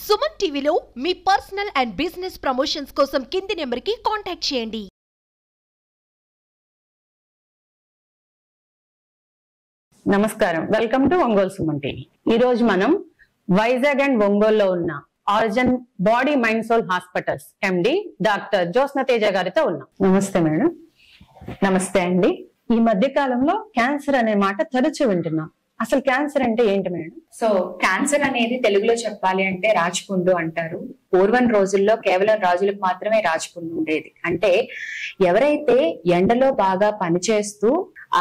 సుమన్ టీవీలో మీ personal and business promotions కోసం కింది నెంబర్కి కాంటాక్ట్ చేయండి. నమస్కారం, welcome to Ongole Suman TV. ఈ రోజు మనం వైజాగ్ అండ్ ఒంగోలులో ఉన్న origin body mind soul hospitals MD doctor Jyotsna Teja గారితో ఉన్నాం. నమస్తే మేడం. నమస్తే అండి. ఈ మధ్య కాలంలో క్యాన్సర్ అనే మాట తరచూ వింటున్నాం. అసలు క్యాన్సర్ అంటే ఏంటి మేడం? సో క్యాన్సర్ అనేది తెలుగులో చెప్పాలి అంటే రాజపుండు అంటారు. పూర్వం రోజుల్లో కేవలం రాజులకు మాత్రమే రాజపుండు ఉండేది. అంటే ఎవరైతే ఎండలో బాగా పనిచేస్తూ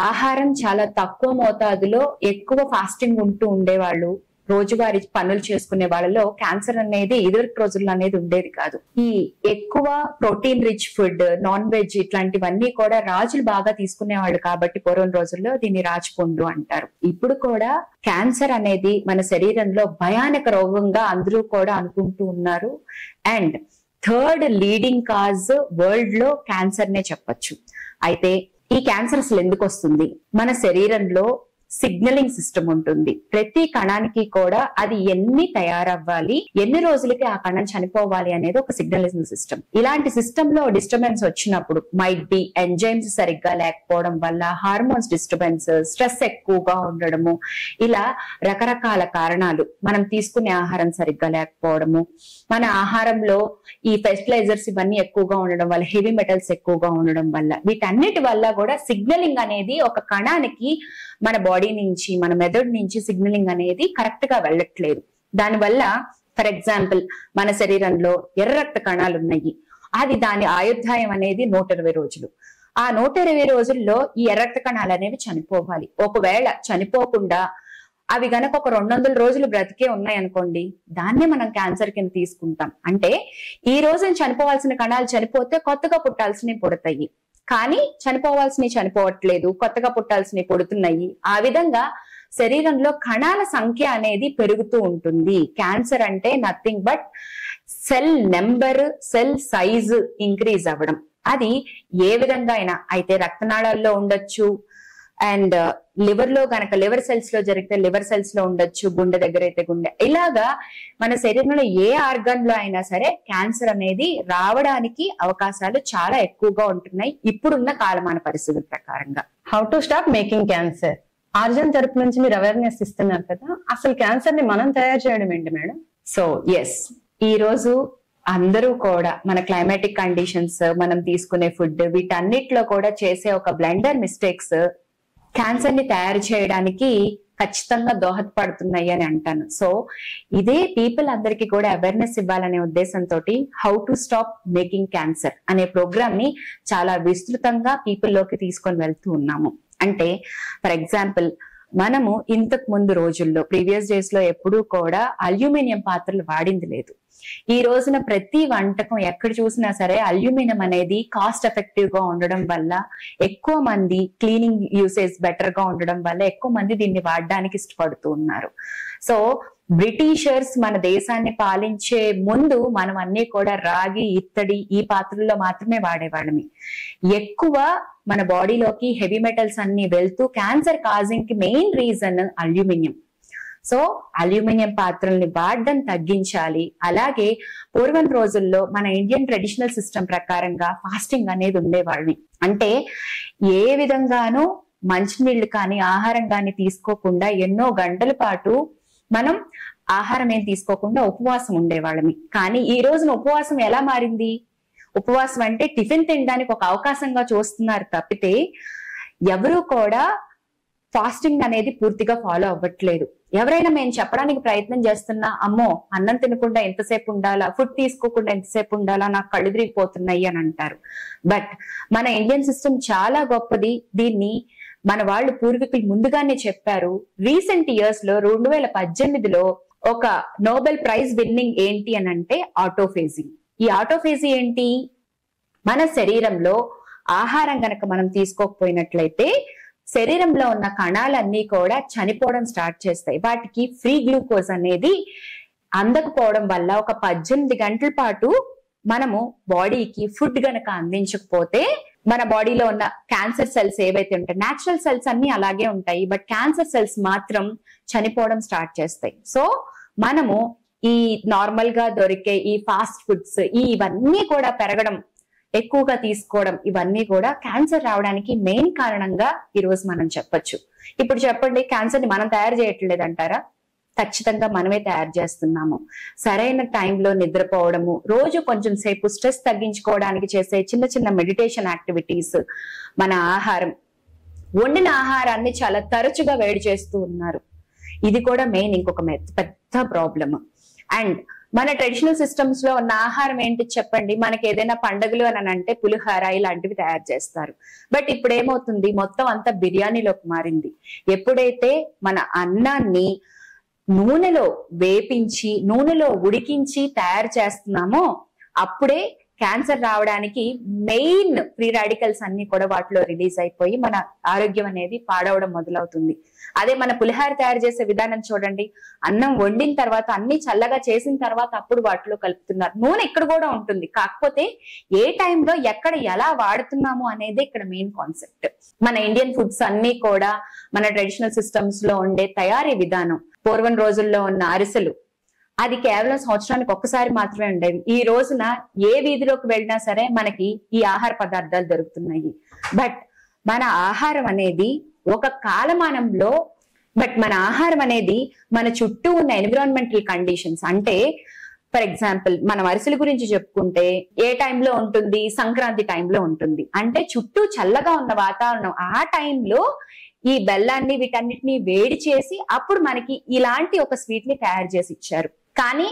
ఆహారం చాలా తక్కువ మోతాదులో ఎక్కువ ఫాస్టింగ్ ఉంటూ ఉండేవాళ్ళు, రోజువారీ పనులు చేసుకునే వాళ్ళలో క్యాన్సర్ అనేది ఇదివరకు రోజుల్లో అనేది ఉండేది కాదు. ఈ ఎక్కువ protein rich food, non veg ఇట్లాంటివన్నీ కూడా రాజులు బాగా తీసుకునేవాళ్ళు కాబట్టి పూర్వం రోజుల్లో దీన్ని రాజపుండు అంటారు. ఇప్పుడు కూడా క్యాన్సర్ అనేది మన శరీరంలో భయానక రోగంగా అందరూ కూడా అనుకుంటూ ఉన్నారు. And third leading cause world లో క్యాన్సర్ నే చెప్పొచ్చు. అయితే ఈ క్యాన్సర్ అసలు ఎందుకు వస్తుంది? మన శరీరంలో సిగ్నలింగ్ సిస్టమ్ ఉంటుంది. ప్రతి కణానికి కూడా అది ఎన్ని తయారవ్వాలి, ఎన్ని రోజులకి ఆ కణం చనిపోవాలి అనేది ఒక సిగ్నలింగ్ సిస్టమ్. ఇలాంటి సిస్టమ్ లో డిస్టర్బెన్స్ వచ్చినప్పుడు మైట్ బి ఎంజైమ్స్ సరిగ్గా లేకపోవడం వల్ల, హార్మోన్స్ డిస్టర్బెన్స్, స్ట్రెస్ ఎక్కువగా ఉండడము, ఇలా రకరకాల కారణాలు, మనం తీసుకునే ఆహారం సరిగ్గా లేకపోవడము, మన ఆహారంలో ఈ ఫెర్టిలైజర్స్ ఇవన్నీ ఎక్కువగా ఉండడం వల్ల, హెవీ మెటల్స్ ఎక్కువగా ఉండడం వల్ల, వీటన్నిటి వల్ల కూడా సిగ్నలింగ్ అనేది ఒక కణానికి మన బాడీ నుంచి, మన మెదడు నుంచి సిగ్నలింగ్ అనేది కరెక్ట్ గా వెళ్ళట్లేదు. దానివల్ల ఫర్ ఎగ్జాంపుల్ మన శరీరంలో ఎర్ర రక్త కణాలు ఉన్నాయి. అది దాని ఆయుర్దాయం అనేది 120 రోజులు. ఆ 120 రోజుల్లో ఈ ఎర్ర రక్త కణాలు అనేవి చనిపోవాలి. ఒకవేళ చనిపోకుండా అవి గనక ఒక 200 రోజులు బ్రతికే ఉన్నాయి అనుకోండి, దాన్నే మనం క్యాన్సర్ కింద తీసుకుంటాం. అంటే ఈ రోజున చనిపోవాల్సిన కణాలు చనిపోతే కొత్తగా పుట్టాల్సినవి పుడతాయి, కానీ చనిపోవాల్సినవి చనిపోవట్లేదు, కొత్తగా పుట్టాల్సినవి పుడుతున్నాయి. ఆ విధంగా శరీరంలో కణాల సంఖ్య అనేది పెరుగుతూ ఉంటుంది. క్యాన్సర్ అంటే nothing but cell number, cell size increase అవ్వడం. అది ఏ విధంగా అయినా అయితే రక్తనాళాల్లో ఉండొచ్చు, అండ్ లివర్ లో గనక లివర్ సెల్స్ లో జరిగితే లివర్ సెల్స్ లో ఉండొచ్చు, గుండె దగ్గర అయితే గుండె. ఇలాగా మన శరీరంలో ఏ ఆర్గన్ లో అయినా సరే క్యాన్సర్ అనేది రావడానికి అవకాశాలు చాలా ఎక్కువగా ఉంటున్నాయి ఇప్పుడున్న కాలమాన పరిస్థితుల ప్రకారంగా. How to stop making cancer? Origin తరపు నుంచి మీరు అవేర్నెస్ ఇస్తున్నారు కదా, అసలు క్యాన్సర్ ని మనం తయారు చేయడం ఏంటి మేడం? సో ఎస్, ఈ రోజు అందరూ కూడా మన క్లైమాటిక్ కండిషన్స్, మనం తీసుకునే ఫుడ్, వీటన్నిటిలో కూడా చేసే ఒక బ్లండర్ మిస్టేక్స్ క్యాన్సర్ ని తయారు చేయడానికి ఖచ్చితంగా దోహదపడుతున్నాయి అని అంటాను. సో ఇదే పీపుల్ అందరికీ కూడా అవేర్నెస్ ఇవ్వాలనే ఉద్దేశంతో how to stop making cancer అనే ప్రోగ్రామ్ ని చాలా విస్తృతంగా పీపుల్ లోకి తీసుకొని వెళ్తూ ఉన్నాము. అంటే ఫర్ ఎగ్జాంపుల్, మనము ఇంతకు ముందు రోజుల్లో ప్రీవియస్ డేస్ లో ఎప్పుడూ కూడా అల్యూమినియం పాత్రలు వాడింది లేదు. ఈ రోజున ప్రతి వంటకం ఎక్కడ చూసినా సరే అల్యూమినియం అనేది కాస్ట్ ఎఫెక్టివ్ గా ఉండడం వల్ల, ఎక్కువ మంది క్లీనింగ్ యూసేజ్ బెటర్ గా ఉండడం వల్ల ఎక్కువ మంది దీన్ని వాడడానికి ఇష్టపడుతూ ఉన్నారు. సో బ్రిటిషర్స్ మన దేశాన్ని పాలించే ముందు మనం అన్ని కూడా రాగి, ఇత్తడి ఈ పాత్రల్లో మాత్రమే వాడేవాళ్ళమి. ఎక్కువ మన బాడీలోకి హెవీ మెటల్స్ అన్ని వెళ్తూ క్యాన్సర్ కాజింగ్ కి main reason aluminium. So aluminium పాత్రల్ని వాడడం తగ్గించాలి. అలాగే పూర్వం రోజుల్లో మన ఇండియన్ ట్రెడిషనల్ సిస్టమ్ ప్రకారంగా ఫాస్టింగ్ అనేది ఉండేవాళ్ళని. అంటే ఏ విధంగానూ మంచినీళ్లు కానీ ఆహారం కానీ తీసుకోకుండా ఎన్నో గంటల పాటు మనం ఆహారం ఏం తీసుకోకుండా ఉపవాసం ఉండేవాళ్ళని. కానీ ఈ రోజున ఉపవాసం ఎలా మారింది? ఉపవాసం అంటే టిఫిన్ తినడానికి ఒక అవకాశంగా చూస్తున్నారు తప్పితే ఎవరు కూడా ఫాస్టింగ్ అనేది పూర్తిగా ఫాలో అవ్వట్లేదు. ఎవరైనా మేము చెప్పడానికి ప్రయత్నం చేస్తున్నా, అమ్మో అన్నం తినకుండా ఎంతసేపు ఉండాలా, ఫుడ్ తీసుకోకుండా ఎంతసేపు ఉండాలా, నాకు కళ్ళు తిరిగిపోతున్నాయి అని అంటారు. బట్ మన ఇండియన్ సిస్టమ్ చాలా గొప్పది. దీన్ని మన వాళ్ళు పూర్వీకులు ముందుగానే చెప్పారు. రీసెంట్ ఇయర్స్ లో 2018లో ఒక నోబెల్ ప్రైజ్ విన్నింగ్ ఏంటి అని అంటే ఆటోఫేజీ. ఈ ఆటోఫేజీ ఏంటి? మన శరీరంలో ఆహారం గనక మనం తీసుకోకపోయినట్లయితే శరీరంలో ఉన్న కణాలన్నీ కూడా చనిపోవడం స్టార్ట్ చేస్తాయి. వాటికి ఫ్రీ గ్లూకోజ్ అనేది అందకపోవడం వల్ల ఒక 18 గంటల పాటు మనము బాడీకి ఫుడ్ గనక అందించకపోతే మన బాడీలో ఉన్న క్యాన్సర్ సెల్స్ ఏవైతే ఉంటాయి, న్యాచురల్ సెల్స్ అన్ని అలాగే ఉంటాయి, బట్ క్యాన్సర్ సెల్స్ మాత్రం చనిపోవడం స్టార్ట్ చేస్తాయి. సో మనము ఈ నార్మల్ గా దొరికే ఈ ఫాస్ట్ ఫుడ్స్ ఇవన్నీ కూడా పెరగడం, ఎక్కువగా తీసుకోవడం, ఇవన్నీ కూడా క్యాన్సర్ రావడానికి మెయిన్ కారణంగా ఈ రోజు మనం చెప్పొచ్చు. ఇప్పుడు చెప్పండి, క్యాన్సర్ ని మనం తయారు చేయట్లేదు అంటారా? ఖచ్చితంగా మనమే తయారు చేస్తున్నాము. సరైన టైంలో నిద్రపోవడము, రోజు కొంచెం సేపు స్ట్రెస్ తగ్గించుకోవడానికి చేసే చిన్న చిన్న మెడిటేషన్ యాక్టివిటీస్, మన ఆహారం, వండిన ఆహారాన్ని చాలా తరచుగా వేడి చేస్తూ ఉన్నారు. ఇది కూడా మెయిన్ ఇంకొక పెద్ద ప్రాబ్లమ్. అండ్ మన ట్రెడిషనల్ సిస్టమ్స్ లో ఉన్న ఆహారం ఏంటి చెప్పండి? మనకి ఏదైనా పండుగలు అని అంటే పులిహార ఇలాంటివి తయారు చేస్తారు. బట్ ఇప్పుడు ఏమవుతుంది, మొత్తం అంతా బిర్యానీలోకి మారింది. ఎప్పుడైతే మన అన్నాన్ని నూనెలో వేపించి, నూనెలో ఉడికించి తయారు చేస్తున్నామో అప్పుడే క్యాన్సర్ రావడానికి మెయిన్ ఫ్రీ రాడికల్స్ అన్ని కూడా వాటిలో రిలీజ్ అయిపోయి మన ఆరోగ్యం అనేది పాడవడం మొదలవుతుంది. అదే మన పులిహార తయారు చేసే విధానం చూడండి, అన్నం వండిన తర్వాత అన్ని చల్లగా చేసిన తర్వాత అప్పుడు వాటిలో కలుపుతున్నారు. నూనె ఇక్కడ కూడా ఉంటుంది, కాకపోతే ఏ టైంలో ఎక్కడ ఎలా వాడుతున్నాము అనేది ఇక్కడ మెయిన్ కాన్సెప్ట్. మన ఇండియన్ ఫుడ్స్ అన్ని కూడా మన ట్రెడిషనల్ సిస్టమ్స్ లో ఉండే తయారీ విధానం, పూర్వం రోజుల్లో ఉన్న అరిసెలు, అది కేవలం సంవత్సరానికి ఒక్కసారి మాత్రమే ఉండేవి. ఈ రోజున ఏ వీధిలోకి వెళ్ళినా సరే మనకి ఈ ఆహార పదార్థాలు దొరుకుతున్నాయి. బట్ మన ఆహారం అనేది ఒక కాలమానంలో, మన చుట్టూ ఉన్న ఎన్విరాన్మెంటల్ కండిషన్స్, అంటే ఫర్ ఎగ్జాంపుల్ మనం అరిసెల గురించి చెప్పుకుంటే ఏ టైంలో ఉంటుంది? సంక్రాంతి టైంలో ఉంటుంది. అంటే చుట్టూ చల్లగా ఉన్న వాతావరణం, ఆ టైంలో ఈ బెల్లాన్ని వీటన్నిటిని వేడి చేసి అప్పుడు మనకి ఇలాంటి ఒక స్వీట్ ని తయారు చేసి ఇచ్చారు. కానీ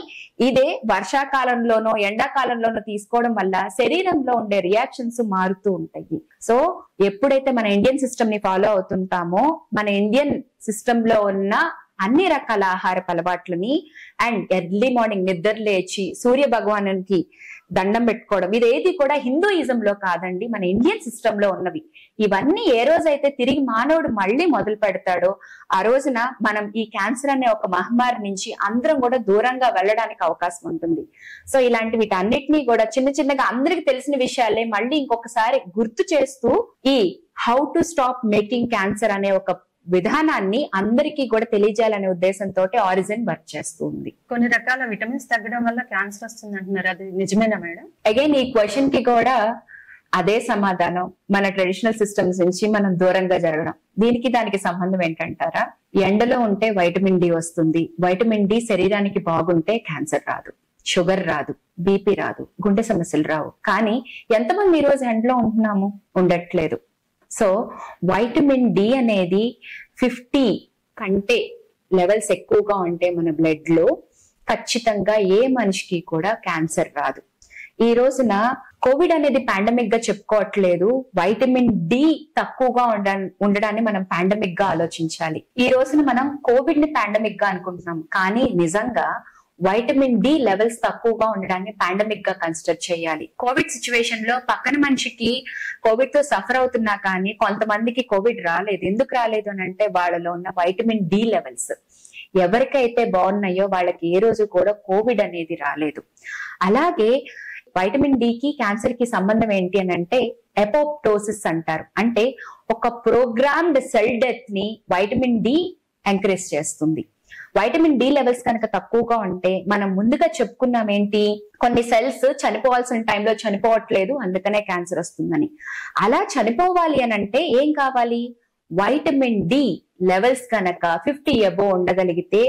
ఇదే వర్షాకాలంలోనో ఎండాకాలంలోనో తీసుకోవడం వల్ల శరీరంలో ఉండే రియాక్షన్స్ మారుతూ ఉంటాయి. సో ఎప్పుడైతే మన ఇండియన్ సిస్టమ్ ని ఫాలో అవుతుంటామో, మన ఇండియన్ సిస్టమ్ లో ఉన్న అన్ని రకాల ఆహారపు అలవాట్లని అండ్ ఎర్లీ మార్నింగ్ నిద్ర లేచి సూర్య భగవానునికి దండం పెట్టుకోవడం, ఇదేది కూడా హిందూయిజం లో కాదండి, మన ఇండియన్ సిస్టమ్ లో ఉన్నవి. ఇవన్నీ ఏ రోజైతే తిరిగి మానవుడు మళ్ళీ మొదలు పెడతాడో ఆ రోజున మనం ఈ క్యాన్సర్ అనే ఒక మహమ్మారి నుంచి అందరం కూడా దూరంగా వెళ్ళడానికి అవకాశం ఉంటుంది. సో ఇలాంటి వీటన్నిటినీ కూడా చిన్న చిన్నగా అందరికి తెలిసిన విషయాలే మళ్ళీ ఇంకొకసారి గుర్తు చేస్తూ ఈ how to stop making cancer అనే ఒక విధానాన్ని అందరికీ కూడా తెలియజేయాలనే ఉద్దేశంతో ఆరిజిన్ వర్క్ చేస్తూ ఉంది. కొన్ని రకాల విటమిన్స్ తగ్గడం వల్ల క్యాన్సర్ వస్తుంది అంటున్నారు, అది నిజమేనా మేడం? అగైన్ ఈ క్వశ్చన్ కి కూడా అదే సమాధానం, మన ట్రెడిషనల్ సిస్టమ్స్ నుంచి మనం దూరంగా జరగడం. దానికి సంబంధం ఏంటంటారా? ఎండలో ఉంటే వైటమిన్ డి వస్తుంది. వైటమిన్ డి శరీరానికి బాగుంటే క్యాన్సర్ రాదు, షుగర్ రాదు, బీపీ రాదు, గుండె సమస్యలు రావు. కానీ ఎంతమంది ఈ రోజు ఎండలో ఉంటున్నాము? ఉండట్లేదు. సో వైటమిన్ డి అనేది 50 కంటే లెవెల్స్ ఎక్కువగా ఉంటే మన బ్లడ్ లో ఖచ్చితంగా ఏ మనిషికి కూడా క్యాన్సర్ రాదు. ఈ రోజున కోవిడ్ అనేది పాండమిక్ గా చెప్పుకోవట్లేదు, వైటమిన్ డి తక్కువగా ఉండడాన్ని మనం పాండమిక్ గా ఆలోచించాలి. ఈ రోజున మనం కోవిడ్ ని పాండమిక్ గా అనుకుంటున్నాం, కానీ నిజంగా వైటమిన్ డి లెవెల్స్ తక్కువగా ఉండడాన్ని పాండమిక్ గా కన్సిడర్ చేయాలి. కోవిడ్ సిచ్యువేషన్ లో పక్కన మనిషికి కోవిడ్ తో సఫర్ అవుతున్నా కానీ కొంతమందికి కోవిడ్ రాలేదు. ఎందుకు రాలేదు అని అంటే వాళ్ళలో ఉన్న వైటమిన్ డి లెవెల్స్ ఎవరికైతే బాగున్నాయో వాళ్ళకి ఏ రోజు కూడా కోవిడ్ అనేది రాలేదు. అలాగే వైటమిన్ డి కి క్యాన్సర్ కి సంబంధం ఏంటి అని అంటే ఎపోప్టోసిస్ అంటారు. అంటే ఒక ప్రోగ్రామ్డ్ సెల్ డెత్ ని వైటమిన్ డి ఎంకరేజ్ చేస్తుంది. వైటమిన్ డి లెవెల్స్ కనుక తక్కువగా ఉంటే మనం ముందుగా చెప్పుకున్నాం ఏంటి, కొన్ని సెల్స్ చనిపోవాల్సిన టైంలో చనిపోవట్లేదు, అందుకనే క్యాన్సర్ వస్తుందని. అలా చనిపోవాలి అని అంటే ఏం కావాలి? వైటమిన్ డి లెవెల్స్ కనుక 50 అబోవ్ ఉండగలిగితే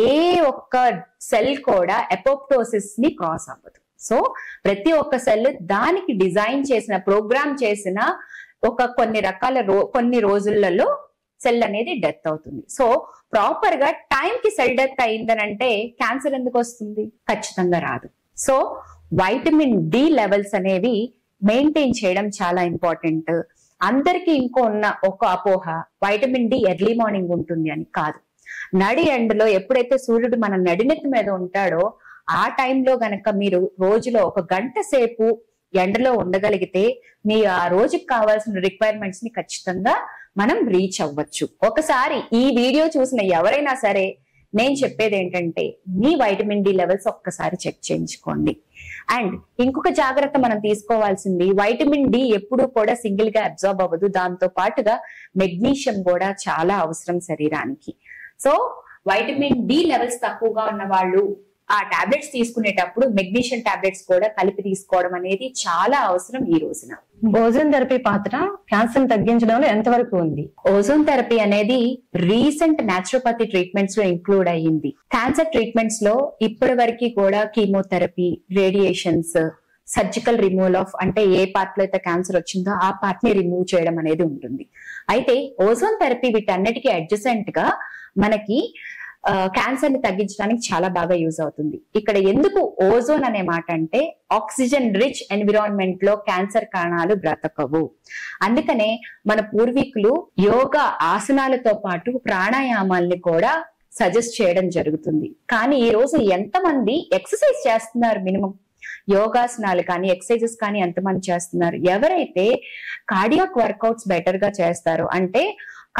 ఏ ఒక్క సెల్ కూడా ఎపోప్టోసిస్ ని క్రాస్ అవ్వదు. సో ప్రతి ఒక్క సెల్ దానికి డిజైన్ చేసిన, ప్రోగ్రామ్ చేసిన కొన్ని రోజులలో సెల్ అనేది డెత్ అవుతుంది. సో ప్రాపర్ గా టైం కి సెల్ డెత్ అయిందనంటే క్యాన్సర్ ఎందుకు వస్తుంది? ఖచ్చితంగా రాదు. సో వైటమిన్ డి లెవెల్స్ అనేవి మెయింటైన్ చేయడం చాలా ఇంపార్టెంట్. అందరికి ఇంకో ఉన్న ఒక అపోహ, వైటమిన్ డి ఎర్లీ మార్నింగ్ ఉంటుంది అని. కాదు, నడి ఎండలో ఎప్పుడైతే సూర్యుడు మన నడినెత్తి మీద ఉంటాడో ఆ టైంలో గనక మీరు రోజులో 1 గంట సేపు ఎండలో ఉండగలిగితే మీ ఆ రోజుకి కావాల్సిన రిక్వైర్మెంట్స్ ని ఖచ్చితంగా మనం రీచ్ అవ్వచ్చు. ఒకసారి ఈ వీడియో చూసిన ఎవరైనా సరే నేను చెప్పేది ఏంటంటే మీ వైటమిన్ డి లెవెల్స్ ఒక్కసారి చెక్ చేయించుకోండి. అండ్ ఇంకొక జాగ్రత్త మనం తీసుకోవాల్సింది, వైటమిన్ డి ఎప్పుడు కూడా సింగిల్ గా అబ్జార్బ్ అవ్వదు, దాంతో పాటుగా మెగ్నీషియం కూడా చాలా అవసరం శరీరానికి. సో వైటమిన్ డి లెవెల్స్ తక్కువగా ఉన్న వాళ్ళు ఆ టాబ్లెట్స్ తీసుకునేటప్పుడు మెగ్నీషియం టాబ్లెట్స్ కూడా కలిపి తీసుకోవడం అనేది చాలా అవసరం ఈ రోజున. ఓజోన్ థెరపీ పాత్ర క్యాన్సర్ తగ్గించడంలో ఎంతవరకు ఉంది? ఓజోన్ థెరపీ అనేది రీసెంట్ న్యాచురోపతి ట్రీట్మెంట్స్ లో ఇంక్లూడ్ అయ్యింది. క్యాన్సర్ ట్రీట్మెంట్స్ లో ఇప్పటి వరకు కూడా chemotherapy, radiations, surgical removal of, అంటే ఏ పార్ట్ లో అయితే క్యాన్సర్ వచ్చిందో ఆ పార్ట్ ని రిమూవ్ చేయడం అనేది ఉంటుంది. అయితే ఓజోన్ థెరపీ వీటన్నిటికీ అడ్జసెంట్ గా మనకి క్యాన్సర్ ని తగ్గించడానికి చాలా బాగా యూజ్ అవుతుంది. ఇక్కడ ఎందుకు ఓజోన్ అనే మాట అంటే, ఆక్సిజన్ రిచ్ ఎన్విరాన్మెంట్ లో క్యాన్సర్ కణాలు బ్రతకవు. అందుకనే మన పూర్వీకులు యోగా ఆసనాలతో పాటు ప్రాణాయామాల్ని కూడా సజెస్ట్ చేయడం జరుగుతుంది. కానీ ఈ రోజు ఎంతమంది ఎక్సర్సైజ్ చేస్తున్నారు? మినిమం యోగాసనాలు కానీ ఎక్సర్సైజెస్ కానీ ఎంతమంది చేస్తున్నారు? ఎవరైతే కార్డియాక్ వర్కౌట్స్ బెటర్ గా చేస్తారో, అంటే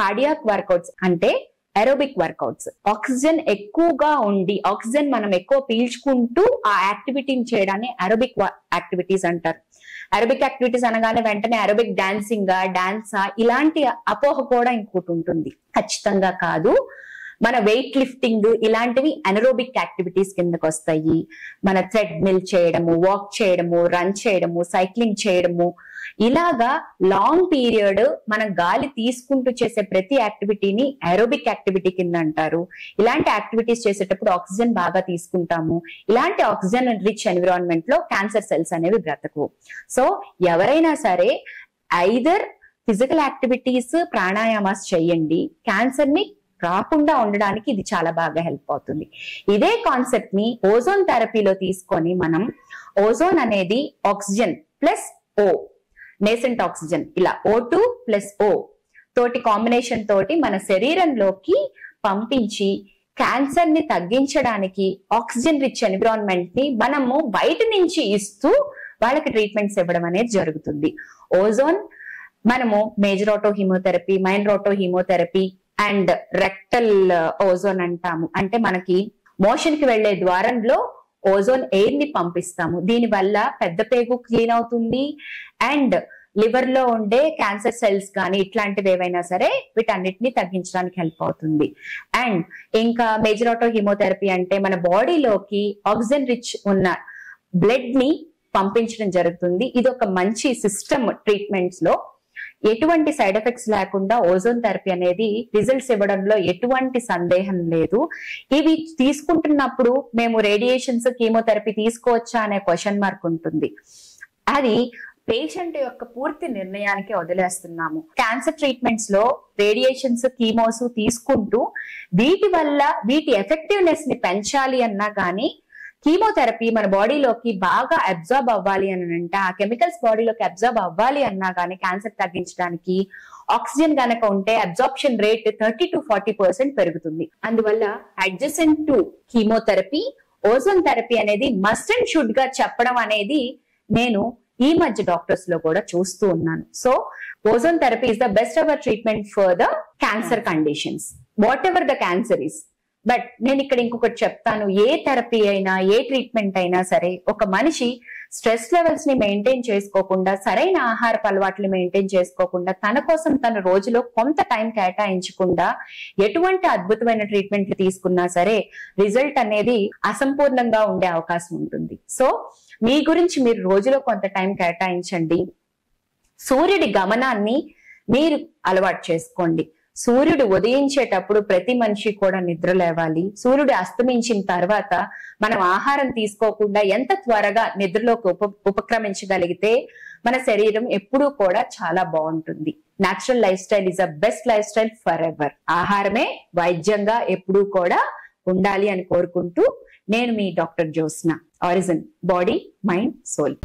కార్డియాక్ వర్కౌట్స్ అంటే ఏరోబిక్ వర్కౌట్స్, ఆక్సిజన్ ఎక్కువగా ఉండి ఆక్సిజన్ మనం ఎక్కువ పీల్చుకుంటూ ఆ యాక్టివిటీని చేయడాన్ని ఏరోబిక్ యాక్టివిటీస్ అంటారు. ఏరోబిక్ యాక్టివిటీస్ అనగానే వెంటనే ఏరోబిక్ డాన్సా ఇలాంటి అపోహ కూడా ఇంకోటి ఉంటుంది. ఖచ్చితంగా కాదు. మన వెయిట్ లిఫ్టింగ్ ఇలాంటివి అనరోబిక్ యాక్టివిటీస్ కిందకు వస్తాయి. మన థ్రెడ్ మిల్ చేయడము, వాక్ చేయడము, రన్ చేయడము, సైక్లింగ్ చేయడము, ఇలాగా లాంగ్ పీరియడ్ మనం గాలి తీసుకుంటూ చేసే ప్రతి యాక్టివిటీని ఏరోబిక్ యాక్టివిటీ కింద అంటారు. ఇలాంటి యాక్టివిటీస్ చేసేటప్పుడు ఆక్సిజన్ బాగా తీసుకుంటాము. ఇలాంటి ఆక్సిజన్ రిచ్ ఎన్విరాన్మెంట్ లో క్యాన్సర్ సెల్స్ అనేవి బ్రతకవు. సో ఎవరైనా సరే ఐదర్ ఫిజికల్ యాక్టివిటీస్, ప్రాణాయామాస్ చేయండి. క్యాన్సర్ ని రాకుండా ఉండడానికి ఇది చాలా బాగా హెల్ప్ అవుతుంది. ఇదే కాన్సెప్ట్ ని ఓజోన్ థెరపీలో తీసుకొని మనం ఓజోన్ అనేది ఆక్సిజన్ ప్లస్ ఓ, నేసెంట్ ఆక్సిజన్, ఇలా O2 ప్లస్ O తోటి కాంబినేషన్ తోటి మన శరీరంలోకి పంపించి క్యాన్సర్ ని తగ్గించడానికి ఆక్సిజన్ రిచ్ ఎన్విరాన్మెంట్ ని మనము బయట నుంచి ఇస్తూ వాళ్ళకి ట్రీట్మెంట్స్ ఇవ్వడం అనేది జరుగుతుంది. ఓజోన్ మనము major auto haemotherapy, minor auto haemotherapy and rectal ozone అంటాము. అంటే మనకి మోషన్ కి వెళ్లే ద్వారంలో ఓజోన్ ఎయిర్ ని పంపిస్తాము. దీని వల్ల పెద్ద పేగు క్లీన్ అవుతుంది అండ్ లివర్ లో ఉండే క్యాన్సర్ సెల్స్ కానీ ఇట్లాంటివి ఏవైనా సరే వీటన్నిటిని తగ్గించడానికి హెల్ప్ అవుతుంది. అండ్ ఇంకా మేజర్ ఆటో హీమోథెరపీ అంటే మన బాడీలోకి ఆక్సిజన్ రిచ్ ఉన్న బ్లడ్ ని పంపించడం జరుగుతుంది. ఇది ఒక మంచి సిస్టమ్. ట్రీట్మెంట్స్ లో ఎటువంటి సైడ్ ఎఫెక్ట్స్ లేకుండా ఓజోన్ థెరపీ అనేది రిజల్ట్స్ ఇవ్వడంలో ఎటువంటి సందేహం లేదు. ఇవి తీసుకుంటున్నప్పుడు మేము రేడియేషన్స్, కీమోథెరపీ తీసుకోవచ్చా అనే క్వశ్చన్ మార్క్ ఉంటుంది. అది పేషెంట్ యొక్క పూర్తి నిర్ణయానికి వదిలేస్తున్నాము. క్యాన్సర్ ట్రీట్మెంట్స్ లో రేడియేషన్స్, కీమోస్ తీసుకుంటూ వీటి వల్ల వీటి ఎఫెక్టివ్నెస్ ని పెంచాలి అన్నా కానీ, కీమోథెరపీ మన బాడీలోకి బాగా అబ్జార్బ్ అవ్వాలి అని అంటే, ఆ కెమికల్స్ బాడీలోకి అబ్జార్బ్ అవ్వాలి అన్నా కానీ క్యాన్సర్ తగ్గించడానికి ఆక్సిజన్ గనక ఉంటే అబ్జార్ప్షన్ రేట్ 30 to 40% పెరుగుతుంది. అందువల్ల adjacent to chemotherapy ozone therapy అనేది మస్ట్ అండ్ షుడ్ గా చెప్పడం అనేది నేను ఈ మధ్య డాక్టర్స్ లో కూడా చూస్తూ ఉన్నాను. So ozone therapy is the best ever treatment for the cancer conditions, what ever the cancer is. But నేను ఇక్కడ ఇంకొకటి చెప్తాను, ఏ థెరపీ అయినా ఏ ట్రీట్మెంట్ అయినా సరే ఒక మనిషి స్ట్రెస్ లెవెల్స్ ని మెయింటైన్ చేసుకోకుండా, సరైన ఆహారపు అలవాట్లు మెయింటైన్ చేసుకోకుండా, తన కోసం తన రోజులో కొంత టైం కేటాయించకుండా ఎటువంటి అద్భుతమైన ట్రీట్మెంట్లు తీసుకున్నా సరే రిజల్ట్ అనేది అసంపూర్ణంగా ఉండే అవకాశం ఉంటుంది. సో మీ గురించి మీరు రోజులో కొంత టైం కేటాయించండి. సూర్యుడి గమనాన్ని మీరు అలవాటు చేసుకోండి. సూర్యుడు ఉదయించేటప్పుడు ప్రతి మనిషి కూడా నిద్ర లేవాలి. సూర్యుడు అస్తమించిన తర్వాత మనం ఆహారం తీసుకోకుండా ఎంత త్వరగా నిద్రలోకి ఉపక్రమించగలిగితే మన శరీరం ఎప్పుడూ కూడా చాలా బాగుంటుంది. Natural lifestyle is a best lifestyle forever. ఆహారమే వైద్యంగా ఎప్పుడూ కూడా ఉండాలి అని కోరుకుంటూ నేను మీ doctor Jyotsna, origin body mind soul.